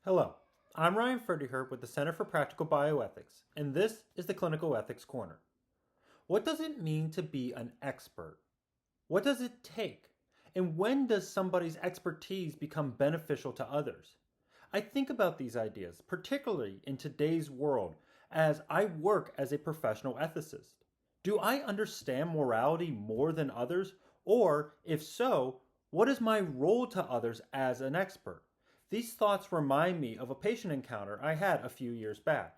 Hello, I'm Ryan Pferdehirt with the Center for Practical Bioethics, and this is the Clinical Ethics Corner. What does it mean to be an expert? What does it take? And when does somebody's expertise become beneficial to others? I think about these ideas, particularly in today's world, as I work as a professional ethicist. Do I understand morality more than others? Or, if so, what is my role to others as an expert? These thoughts remind me of a patient encounter I had a few years back.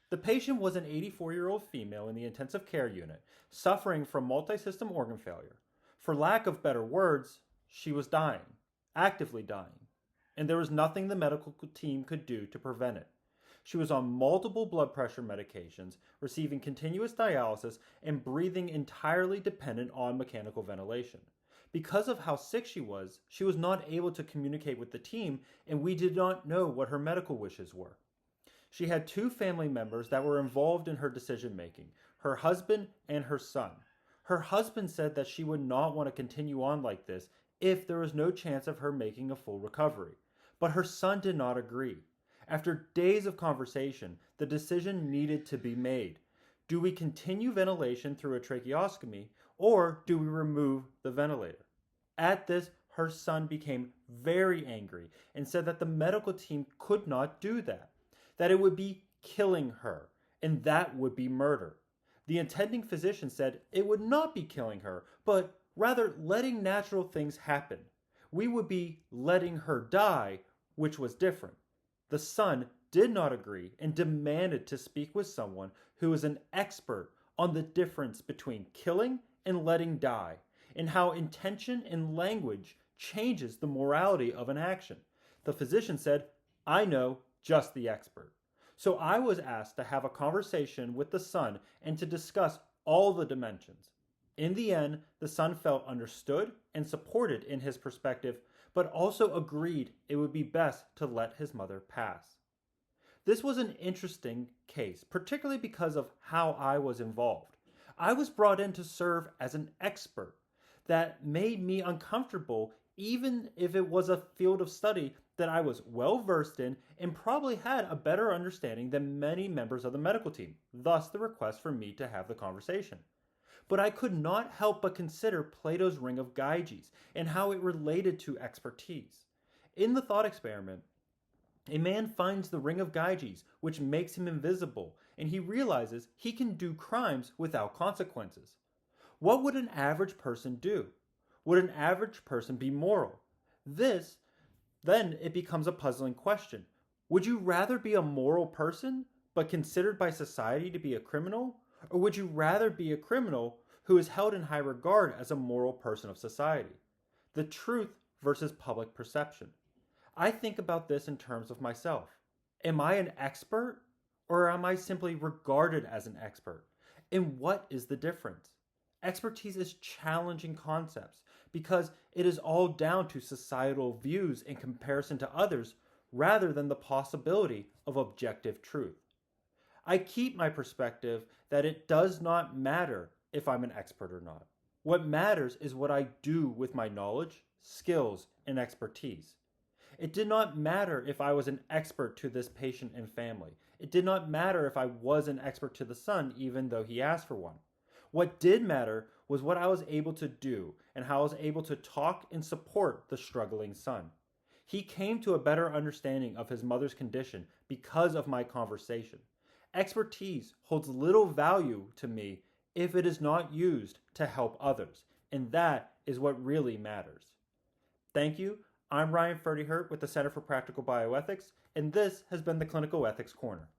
The patient was an 84-year-old female in the intensive care unit, suffering from multi-system organ failure. For lack of better words, she was dying, actively dying, and there was nothing the medical team could do to prevent it. She was on multiple blood pressure medications, receiving continuous dialysis, and breathing entirely dependent on mechanical ventilation. Because of how sick she was not able to communicate with the team, and we did not know what her medical wishes were. She had two family members that were involved in her decision making, her husband and her son. Her husband said that she would not want to continue on like this if there was no chance of her making a full recovery. But her son did not agree. After days of conversation, the decision needed to be made. Do we continue ventilation through a tracheostomy, or do we remove the ventilator? At this, her son became very angry and said that the medical team could not do that it would be killing her, and that would be murder. The attending physician said it would not be killing her, but rather letting natural things happen. We would be letting her die, which was different. The son did not agree and demanded to speak with someone who is an expert on the difference between killing and letting die, and how intention and language changes the morality of an action. The physician said, "I know, just the expert." So I was asked to have a conversation with the son and to discuss all the dimensions. In the end, the son felt understood and supported in his perspective, but also agreed it would be best to let his mother pass. This was an interesting case, particularly because of how I was involved. I was brought in to serve as an expert. That made me uncomfortable, even if it was a field of study that I was well versed in and probably had a better understanding than many members of the medical team, thus the request for me to have the conversation. But I could not help but consider Plato's ring of Gyges and how it related to expertise. In the thought experiment, a man finds the ring of Gyges, which makes him invisible, and he realizes he can do crimes without consequences. What would an average person do? Would an average person be moral? Then it becomes a puzzling question. Would you rather be a moral person, but considered by society to be a criminal? Or would you rather be a criminal who is held in high regard as a moral person of society? The truth versus public perception. I think about this in terms of myself. Am I an expert, or am I simply regarded as an expert? And what is the difference? Expertise is challenging concepts because it is all down to societal views in comparison to others rather than the possibility of objective truth. I keep my perspective that it does not matter if I'm an expert or not. What matters is what I do with my knowledge, skills, and expertise. It did not matter if I was an expert to this patient and family. It did not matter if I was an expert to the son, even though he asked for one. What did matter was what I was able to do and how I was able to talk and support the struggling son. He came to a better understanding of his mother's condition because of my conversation. Expertise holds little value to me if it is not used to help others, and that is what really matters. Thank you. I'm Ryan Pferdehirt with the Center for Practical Bioethics, and this has been the Clinical Ethics Corner.